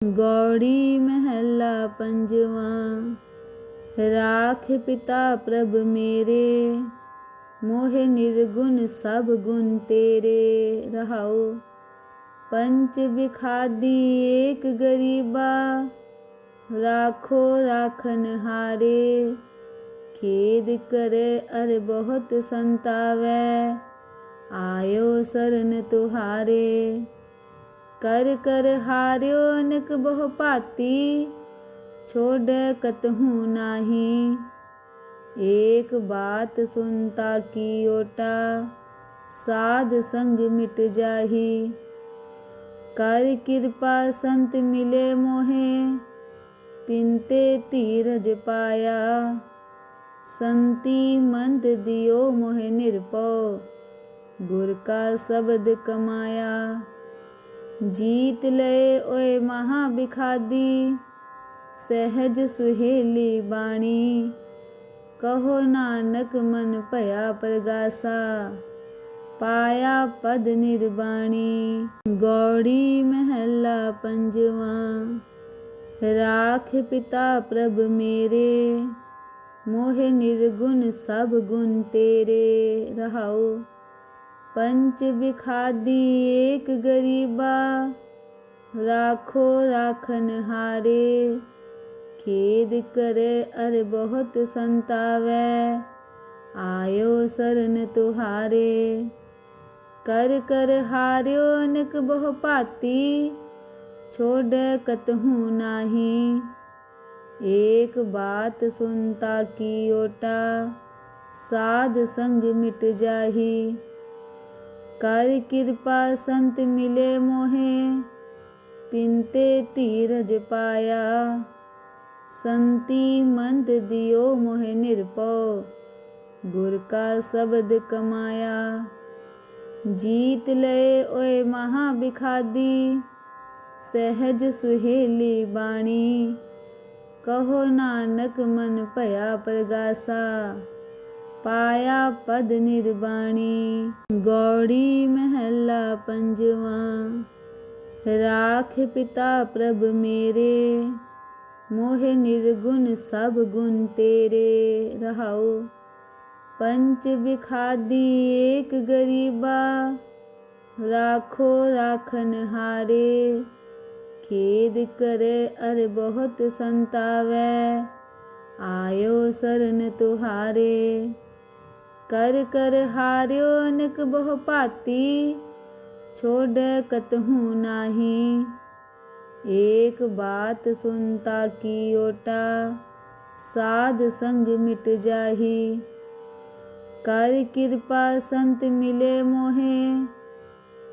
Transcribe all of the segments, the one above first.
गौड़ी महला पंजवां। राख पिता प्रभ मेरे, मोहे निर्गुण सब गुण तेरे। रहाओ पंच बिखादी एक गरीबा, राखो राखन हारे। खेद करे अर बहुत संतावै, आयो सरन तुहारे। कर कर हार्यो अनक बहु भांति, छोड़े कतहु नाही। एक बात सुनता की ओटा, साध संग मिट जाही। कर कृपा संत मिले मोहे, तिनते धीरज पाया। संति मंत दियो मोहे निरपौ, गुर का शब्द कमाया। जीत लए ओए महा बिखादी, सहज सुहेली बाणी। कहो नानक मन भया प्रगासा, पाया पद निर्वाणी। गौड़ी महला पंजवां। राख पिता प्रभ मेरे, मोहे निर्गुण सब गुण तेरे। रहाओ पंच बिखादी एक गरीबा, राखो राखन हारे। खेद करे अर बहुत संतावै, आयो सरन तुहारे। कर कर हार्यो अनक बहु भांति, छोड़े कतहु नाही। एक बात सुनता की ओटा, साध संग मिट जाही। कर कृपा संत मिले मोहे, तिनते धीरज पाया। संति मंत दियो मोहे निरपौ, गुर का शब्द कमाया। जीत लए ओए महा बिखादी, सहज सुहेली बाणी। कहो नानक मन भया प्रगासा, पाया पद निर्वाणी। गौड़ी महला पंजवां। राख पिता प्रभ मेरे, मोहे निर्गुण सब गुण तेरे। रहाओ पंच बिखादी एक गरीबा, राखो राखन हारे। खेद करे अर बहुत संतावै, आयो सरन तुहारे। कर कर हार्यो अनक बहु भांति, छोड़े कतहु नाही। एक बात सुनता की ओटा, साध संग मिट जाही। कर कृपा संत मिले मोहे,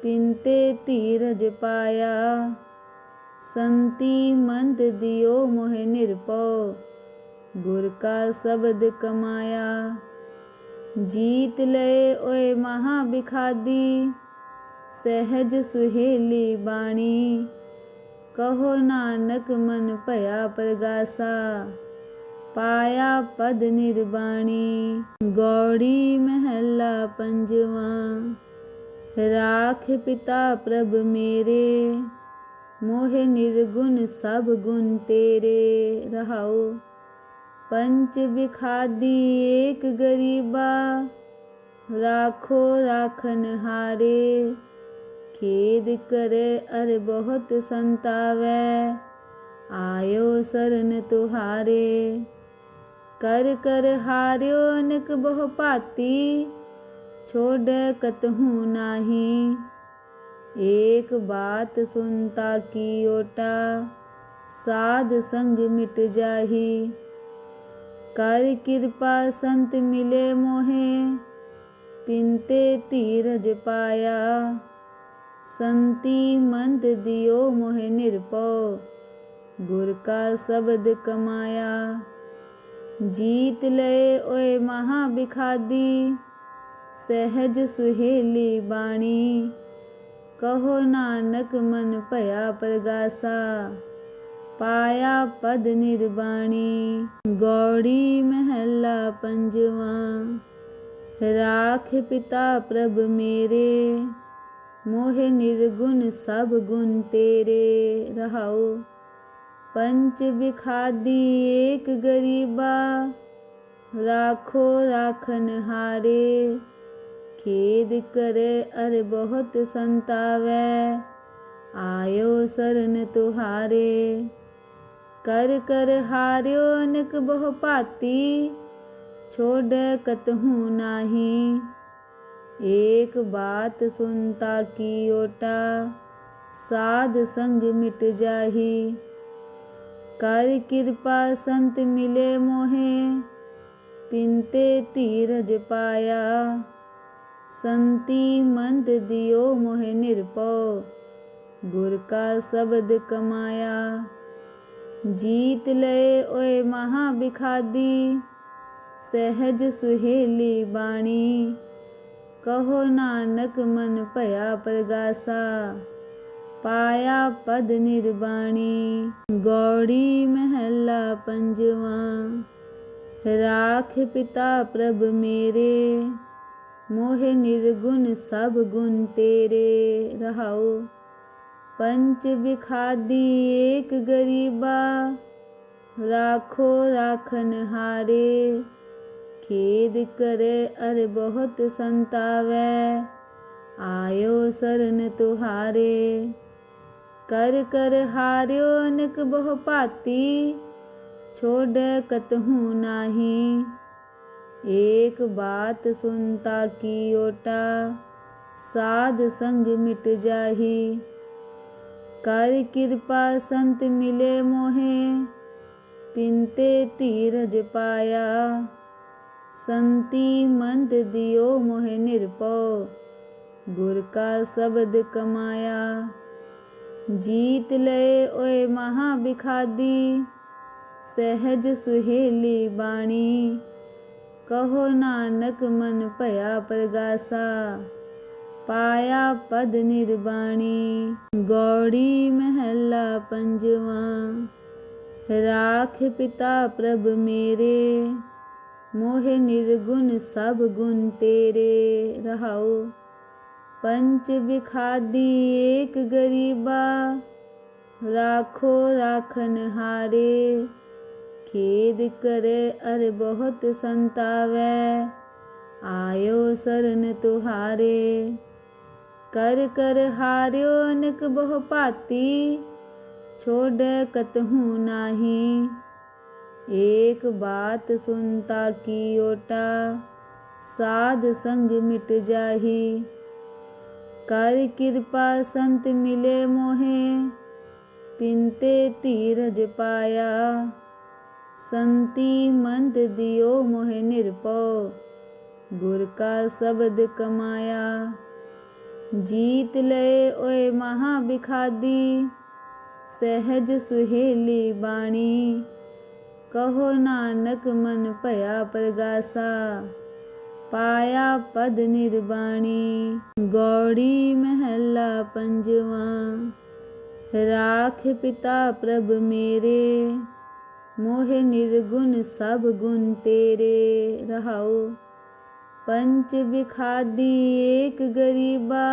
तिनते धीरज पाया। संति मंत दियो मोहे निरपौ, गुर का शब्द कमाया। जीत लए ओए महा बिखादी, सहज सुहेली बाणी। कहो नानक मन भया प्रगासा, पाया पद निर्वाणी। गौड़ी महला पंजवां। राख पिता प्रभ मेरे, मोहे निर्गुण सब गुण तेरे। रहाओ पंच बिखादी एक गरीबा, राखो राखन हारे। खेद करे अर बहुत संतावै, आयो सरन तुहारे। कर कर हार्यो अनक बहु भांति, छोड़े कतहु नाही। एक बात सुनता की ओटा, साध संग मिट जाही। कर कृपा संत मिले मोहे, तिनते धीरज पाया। संति मंत दियो मोहे निरपौ, गुर का शब्द कमाया। जीत लए ओए महा बिखादी, सहज सुहेली बाणी। कहो नानक मन भया प्रगासा, पाया पद निर्वाणी। गौड़ी महला पंजवां। राख पिता प्रभ मेरे, मोहे निर्गुण सब गुण तेरे। रहाओ पंच बिखादी एक गरीबा, राखो राखन हारे। खेद करे अर बहुत संतावै, आयो सरन तुहारे। कर कर हार्यो अनक बहु भांति, छोड़े कतहु नाही। एक बात सुनता की ओटा, साध संग मिट जाही। कर कृपा संत मिले मोहे, तिनते धीरज पाया। संति मंत दियो मोहे निरपौ, गुर का शब्द कमाया। जीत लए ओए महा बिखादी, सहज सुहेली बाणी। कहो नानक मन भया प्रगासा, पाया पद निर्वाणी। गौड़ी महला पंजवा। राख पिता प्रभ मेरे, मोहे निर्गुण सब गुण तेरे। रहाओ पंच बिखादी एक गरीबा, राखो राखन हारे। खेद करे अर बहुत संतावै, आयो सरन तुहारे। कर कर हार्यो अनक बहु भांति, छोड़े कतहु नाही। एक बात सुनता की ओटा, साध संग मिट जाही। कर कृपा संत मिले मोहे, तिनते धीरज पाया। संति मंत दियो मोहे निरपौ, गुर का शब्द कमाया। जीत लए ओए महा बिखादी, सहज सुहेली बाणी। कहो नानक मन भया प्रगासा, पाया पद निर्वाणी। गौड़ी महला पंजवा। राख पिता प्रभ मेरे, मोहे निर्गुण सब गुण तेरे। रहाओ पंच बिखादी एक गरीबा, राखो राखन हारे। खेद करे अर बहुत संतावै, आयो सरन तुहारे। कर कर हार्यो अनक बहु भांति, छोड़े कतहु नाही। एक बात सुनता की ओटा, साध संग मिट जाही। कर कृपा संत मिले मोहे, तिनते धीरज पाया। संति मंत दियो मोहे निरपौ, गुर का शब्द कमाया। जीत लए ओए महा बिखादी, सहज सुहेली बाणी। कहो नानक मन भया प्रगासा, पाया पद निर्वाणी। गौड़ी महला पंजवा। राख पिता प्रभ मेरे, मोहे निर्गुण सब गुण तेरे। रहाओ पंच बिखादी एक गरीबा,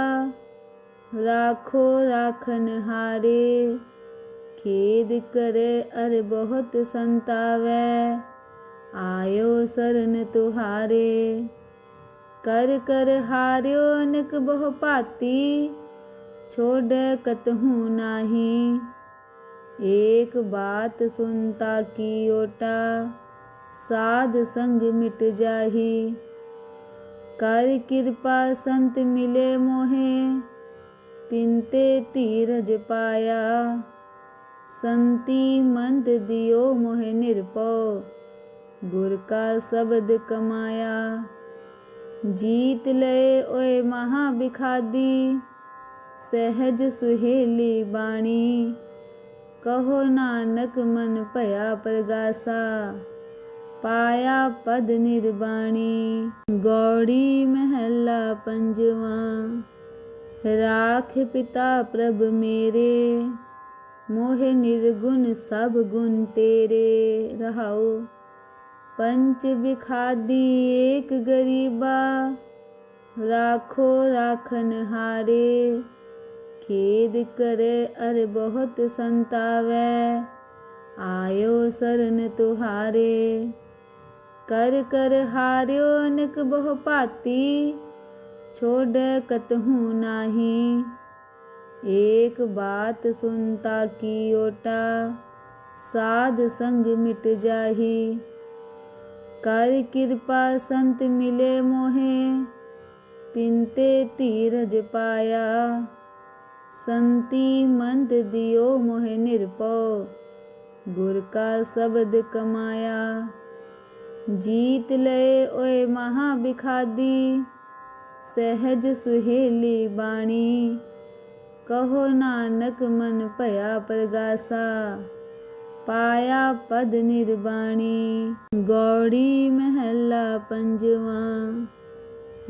राखो राखन हारे। खेद करे अर बहुत संतावै, आयो सरन तुहारे। कर कर हार्यो अनक बहु भांति, छोड़े कतहु नाही। एक बात सुनता की ओटा, साध संग मिट जाही। कर कृपा संत मिले मोहे, तिनते धीरज पाया। संति मंत दियो मोहे निरपौ, गुर का शब्द कमाया। जीत लए ओए महा बिखादी, सहज सुहेली बाणी। कहो नानक मन भया प्रगासा, पाया पद निर्वाणी। गौड़ी महला पंजवा। राख पिता प्रभ मेरे, मोहे निर्गुण सब गुण तेरे। रहाओ पंच बिखादी एक गरीबा, राखो राखन हारे। खेद करे अर बहुत संतावै, आयो सरन तुहारे। कर कर हार्यो अनक बहु भांति, छोड़े कतहु नाही। एक बात सुनता की ओटा, साध संग मिट जाही। कर कृपा संत मिले मोहे, तिनते धीरज पाया। संति मंत दियो मोहे निरपौ, गुर का शब्द कमाया। जीत लए ओए महा बिखादी, सहज सुहेली बाणी। कहो नानक मन भया प्रगासा, पाया पद निर्वाणी। गौड़ी महला पंजवा।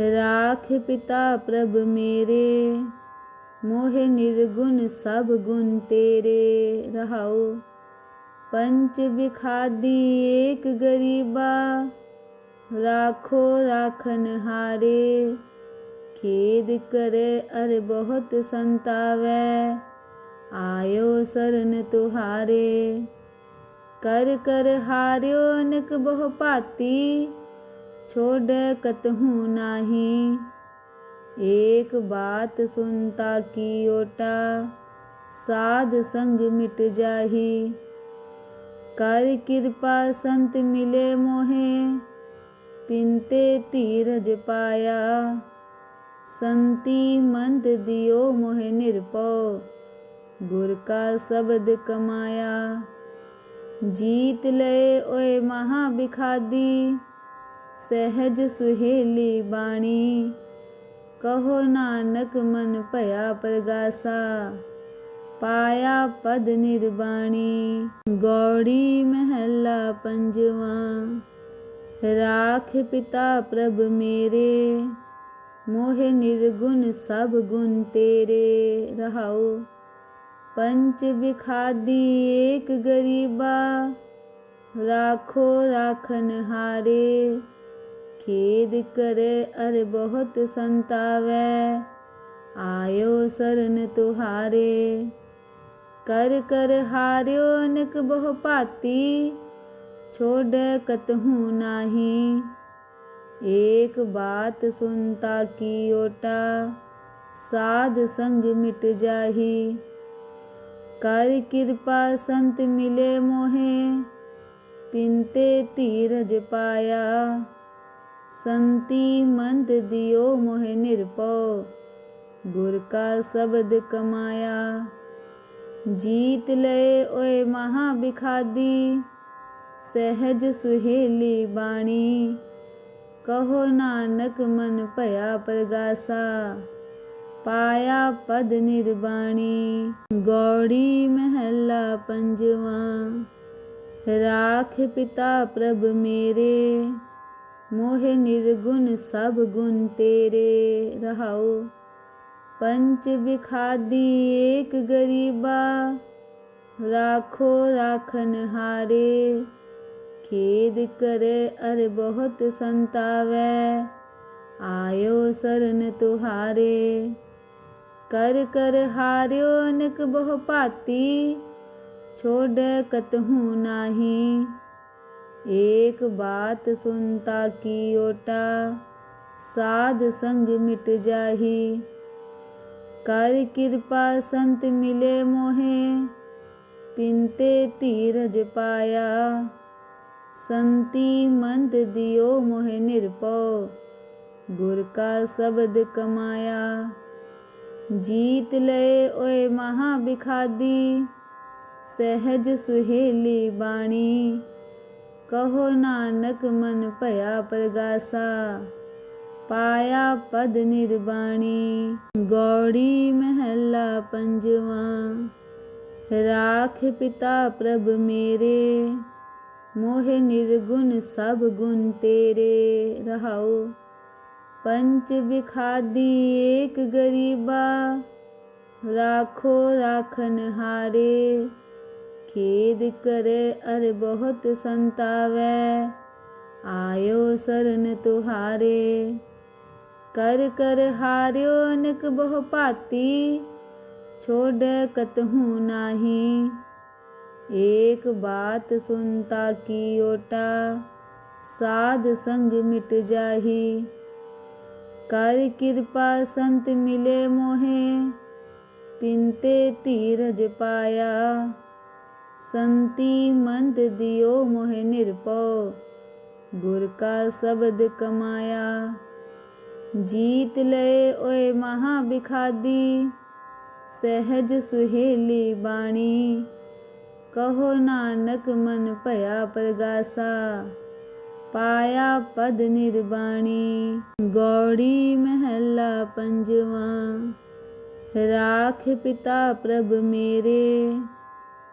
राख पिता प्रभ मेरे, मोहे निर्गुण सब गुण तेरे। रहाओ पंच बिखादी एक गरीबा, राखो राखन हारे। खेद करे अर बहुत संतावै, आयो सरन तुहारे। कर कर हार्यो अनक बहु भांति, छोड़े कतहु नाही। एक बात सुनता की ओटा, साध संग मिट जाही। कर कृपा संत मिले मोहे, तिनते धीरज पाया। संति मंत दियो मोहे निरपौ, गुर का शब्द कमाया। जीत लए ओए महा बिखादी, सहज सुहेली बाणी। कहो नानक मन भया प्रगासा, पाया पद निर्वाणी। गौड़ी महला पंजवा। राख पिता प्रभ मेरे, मोहे निर्गुण सब गुण तेरे। रहाओ पंच बिखादी एक गरीबा, राखो राखन हारे। खेद करे अर बहुत संतावै, आयो सरन तुहारे। कर कर हार्यो अनक बहु भांति, छोड़े कतहु नाही। एक बात सुनता की ओटा, साध संग मिट जाही। कर कृपा संत मिले मोहे, तिनते धीरज पाया। संति मंत दियो मोहे निरपौ, गुर का शब्द कमाया। जीत लए ओए महा बिखादी, सहज सुहेली बाणी। कहो नानक मन भया प्रगासा, पाया पद निर्वाणी। गौड़ी महला पंजवा। राख पिता प्रभ मेरे, मोहे निर्गुण सब गुण तेरे। रहाओ पंच बिखादी एक गरीबा, राखो राखन हारे। खेद करे अर बहुत संतावै, आयो सरन तुहारे। कर कर हार्यो अनक बहु भांति, छोड़े कतहु नाही। एक बात सुनता की ओटा, साध संग मिट जाही। कर कृपा संत मिले मोहे, तिनते धीरज पाया। संति मंत दियो मोहे निरपौ, गुर का शब्द कमाया। जीत लए ओए महा बिखादी, सहज सुहेली बाणी। कहो नानक मन भया प्रगासा, पाया पद निर्वाणी। गौड़ी महला पंजवा। राख पिता प्रभ मेरे, मोहे निर्गुण सब गुण तेरे। रहाओ पंच बिखादी एक गरीबा, राखो राखन हारे। खेद करे अर बहुत संतावै, आयो सरन तुहारे। कर कर हार्यो अनक बहु भांति, छोड़े कतहु नाही। एक बात सुनता की ओटा, साध संग मिट जाही। कर कृपा संत मिले मोहे, तिनते तीरज पाया। संति मंत दियो मोहे निरपौ, गुर का शब्द कमाया। जीत लए ओए महाबिखादी, सहज सुहेली बाणी। कहो नानक मन पया प्रगासा, पाया पद निर्वाणी। गौड़ी महला पंजवा। राख पिता प्रभ मेरे,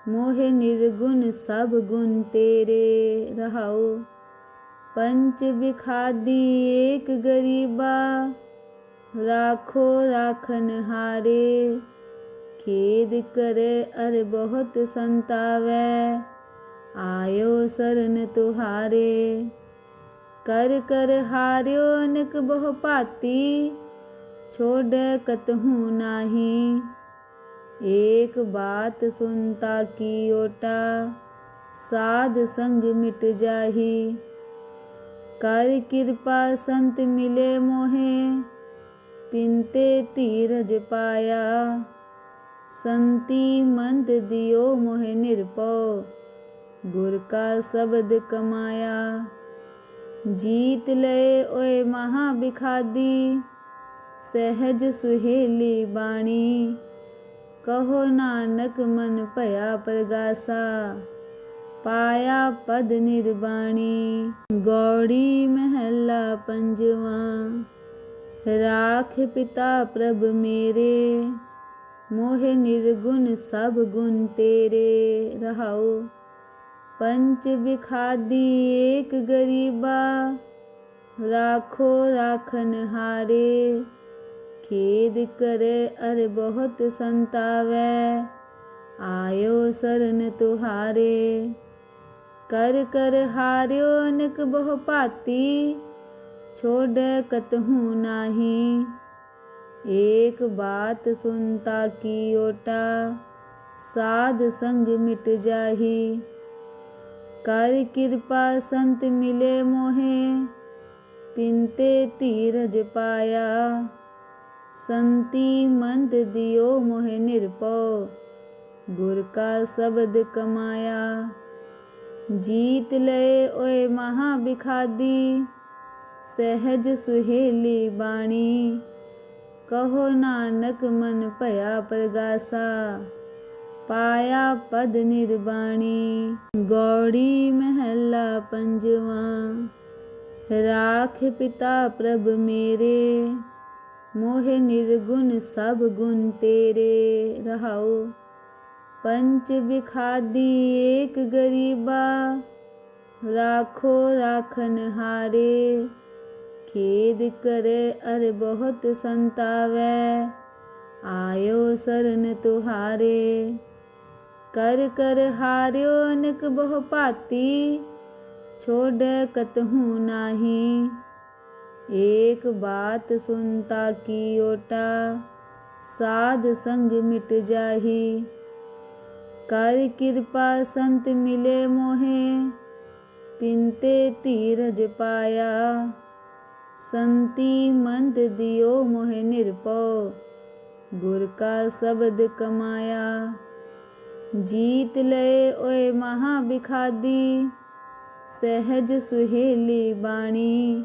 मोहे निर्गुण सब गुण तेरे। रहाओ पंच बिखादी एक गरीबा, राखो राखन हारे। खेद करे अर बहुत संतावै, आयो सरन तुहारे। कर कर हार्यो अनक बहु भांति, छोड़े कतहु नाही। एक बात सुनता की ओटा, साध संग मिट जाही। कर कृपा संत मिले मोहे, तिनते तीरज पाया। संति मंत दियो मोहे निरपौ, गुर का शब्द कमाया। जीत लए ओए महाबिखादी, सहज सुहेली बाणी। कहो नानक मन पया प्रगासा, पाया पद निर्वाणी। गौड़ी महला पंजवा। राख पिता प्रभ मेरे, मोहे निर्गुण सब गुण तेरे। रहाओ पंच बिखादी एक गरीबा, राखो राखन हारे। खेद करे अर बहुत संतावै, आयो सरन तुहारे। कर कर हार्यो अनक बहु भांति, छोड़े कतहु नाही। एक बात सुनता की ओटा, साध संग मिट जाही। कर कृपा संत मिले मोहे, तिनते तीरज पाया। संति मंत दियो मोहे निरपौ, गुर का शब्द कमाया। जीत लए ओए महाबिखादी, सहज सुहेली बाणी। कहो नानक मन पया प्रगासा, पाया पद निर्वाणी। गौड़ी महला पंजवा। राख पिता प्रभ मेरे, मोहे निर्गुण सब गुण तेरे। रहाओ पंच बिखादी एक गरीबा, राखो राखन हारे। खेद करे अर बहुत संतावै, आयो सरन तुहारे। कर कर हार्यो अनक बहु भांति, छोड़े कतहु नाही। एक बात सुनता की ओटा, साध संग मिट जाही। कर कृपा संत मिले मोहे, तिनते तीरज पाया। संति मंत दियो मोहे निरपौ, गुर का शब्द कमाया। जीत लए ओए महाबिखादी, सहज सुहेली बाणी।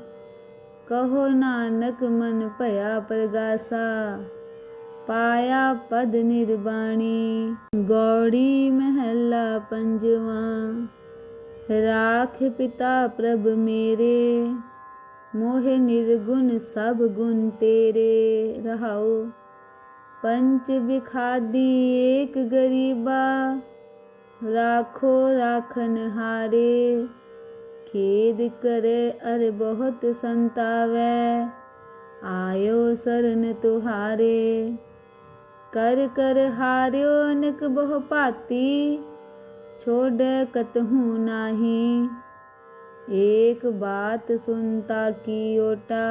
कहो नानक मन पया प्रगासा, पाया पद निर्वाणी। गौड़ी महला पंजवा। राख पिता प्रभ मेरे, मोहे निर्गुण सब गुण तेरे। रहाओ पंच बिखादी एक गरीबा, राखो राखन हारे। खेद करे अर बहुत संतावै, आयो सरन तुहारे। कर कर हार्यो अनक बहु भांति, छोड़े कतहु नाही। एक बात सुनता की ओटा,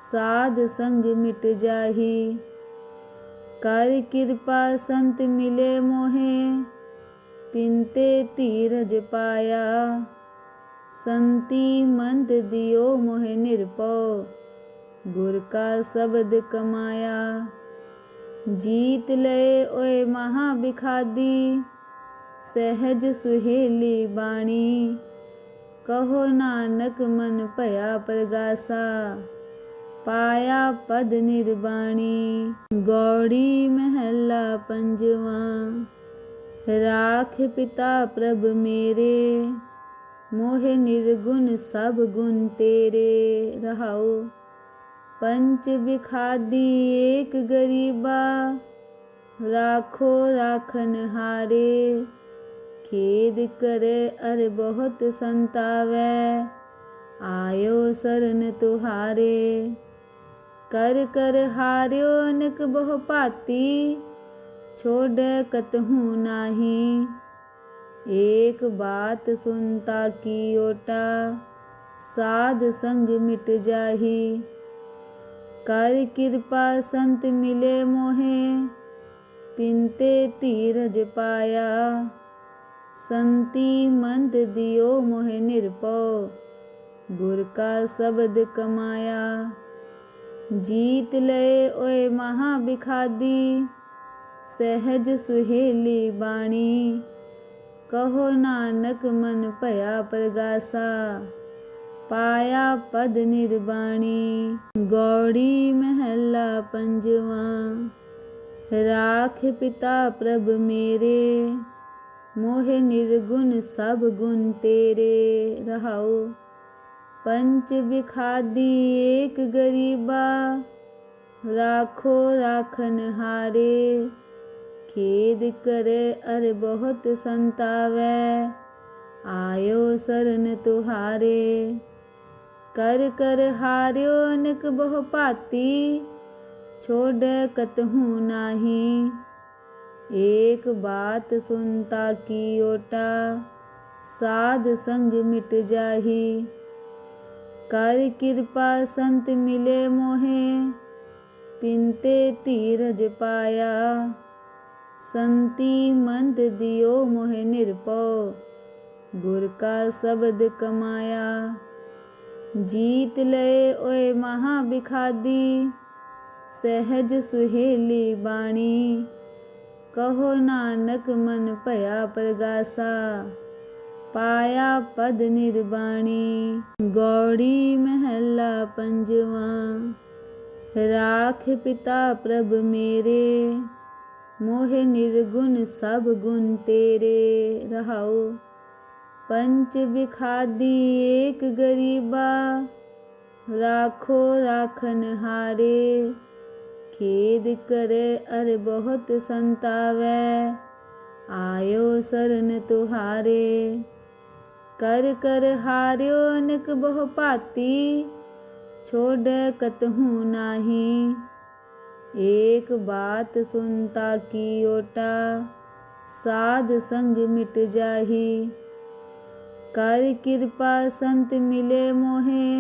साध संग मिट जाही। कर कृपा संत मिले मोहे, तिनते धीरज पाया। संति मंद दियो मोहे निरपौ, गुर का शब्द कमाया। जीत लए ओए महा बिखादी, सहज सुहेली बाणी। कहो नानक मन भया प्रगासा, पाया पद निर्वाणी। गौड़ी महला पंजवा। राख पिता प्रभ मेरे, मोहे निर्गुण सब गुण तेरे। रहाओ पंच बिखादी एक गरीबा, राखो राखन हारे। खेद करे अर बहुत संतावै, आयो सरन तुहारे। कर कर हार्यो अनक बहु भांति, छोड़े कतहु नाही। एक बात सुनता की ओटा, साध संग मिट जाही। कर कृपा संत मिले मोहे, तिनते धीरज पाया। संति मंद दियो मोहे निरपौ, गुर का शब्द कमाया। जीत लए ओए महा बिखादी, सहज सुहेली बाणी। कहो नानक मन भया प्रगासा, पाया पद निर्वाणी। गौड़ी महला पंजवा। राख पिता प्रभ मेरे, मोहे निर्गुण सब गुण तेरे। रहाओ पंच बिखादी एक गरीबा, राखो राखन हारे। खेद करे अर बहुत संतावै, आयो सरन तुहारे। कर कर हार्यो अनक बहु भांति, छोड़े कतहु नाही। एक बात सुनता की ओटा, साध संग मिट जाही। कर कृपा संत मिले मोहे, तिनते धीरज पाया। संति मंद दियो मोहे निरपौ, गुर का शब्द कमाया। जीत लए ओए महा बिखादी, सहज सुहेली बाणी। कहो नानक मन भया प्रगासा, पाया पद निर्वाणी। गौड़ी महला पंजवा। राख पिता प्रभ मेरे, मोहे निर्गुण सब गुण तेरे। रहाओ पंच बिखादी एक गरीबा, राखो राखन हारे। खेद करे अर बहुत संतावै, आयो सरन तुहारे। कर कर हार्यो अनक बहु भांति, छोड़े कतहु नाही। एक बात सुनता की ओटा, साध संग मिट जाही। कर कृपा संत मिले मोहे,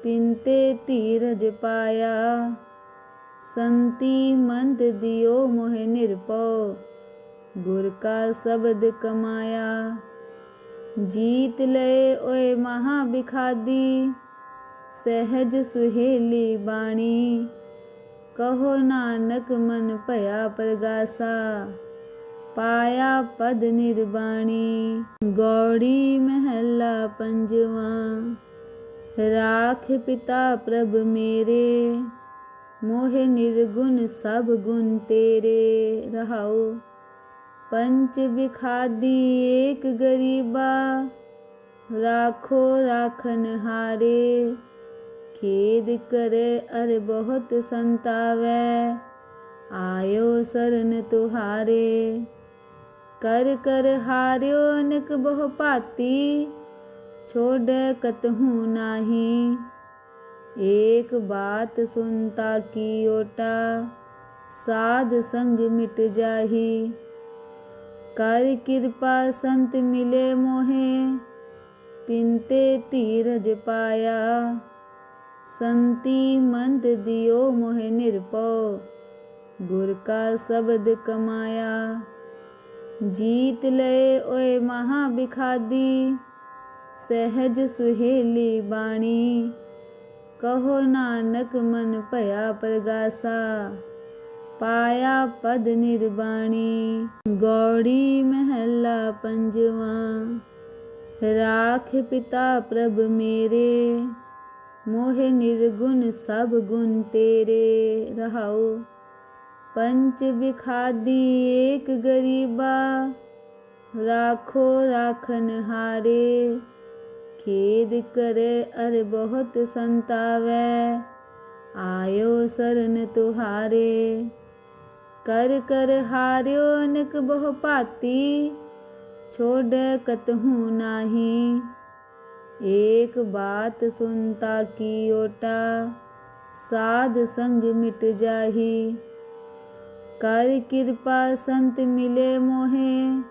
तिनते धीरज पाया। संति मंद दियो मोहे निरपौ, गुर का शब्द कमाया। जीत लए ओए महा बिखादी, सहज सुहेली बाणी। कहो नानक मन भया प्रगासा, पाया पद निर्वाणी। गौड़ी महला पंजवा। राख पिता प्रभ मेरे, मोहे निर्गुण सब गुण तेरे। रहाओ पंच बिखादी एक गरीबा, राखो राखन हारे। खेद करे अर बहुत संतावै, आयो सरन तुहारे। कर कर हार्यो अनक बहु भांति, छोड़े कतहु नाही। एक बात सुनता की ओटा, साध संग मिट जाही। कर कृपा संत मिले मोहे, तिनते धीरज पाया। संति मंद दियो मोहे निरपौ, गुर का शब्द कमाया। जीत लए ओए महा बिखादी, सहज सुहेली बाणी। कहो नानक मन भया प्रगासा, पाया पद निर्वाणी। गौड़ी महला पंजवा। राख पिता प्रभ मेरे, मोहे निर्गुण सब गुण तेरे। रहाओ पंच बिखादी एक गरीबा, राखो राखन हारे। खेद करे अर बहुत संतावै, आयो सरन तुहारे। कर कर हार्यो अनक बहु भांति, छोड़े कतहु नाही। एक बात सुनता की ओटा, साध संग मिट जाही। कर कृपा संत मिले मोहे,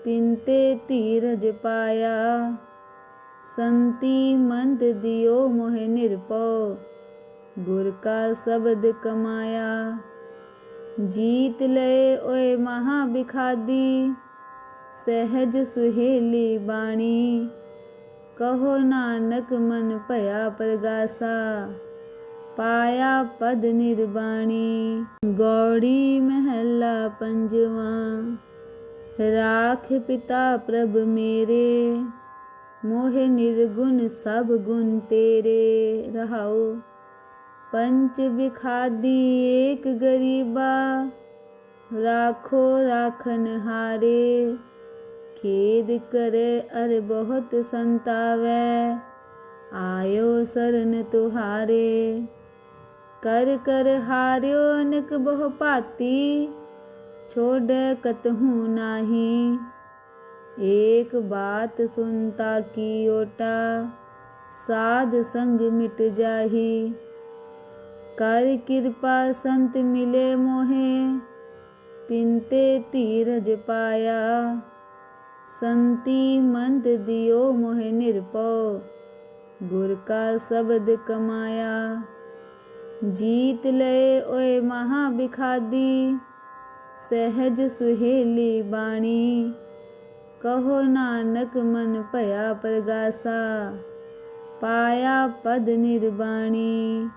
तिनते धीरज पाया। संति मंत दियो मोहे निरपौ, गुर का शब्द कमाया। जीत लए ओए महा बिखादी, सहज सुहेली बाणी। कहो नानक मन भया प्रगासा, पाया पद निर्वाणी। गौड़ी महला पंजवा। राख पिता प्रभ मेरे, मोहे निर्गुण सब गुण तेरे। रहाओ पंच बिखादी एक गरीबा, राखो राखन हारे। खेद करे अर बहुत संतावै, आयो सरन तुहारे। कर कर हार्यो अनक बहु भांति, छोड़े कतहु नाही। एक बात सुनता की ओटा, साध संग मिट जाही। कर कृपा संत मिले मोहे, तिनते धीरज पाया। संति मंत दियो मोहे निरपौ, गुर का शब्द कमाया। जीत लए ओए महा बिखादी, सहज सुहेली बाणी। कहो नानक मन भया प्रगासा, पाया पद निर्वाणी।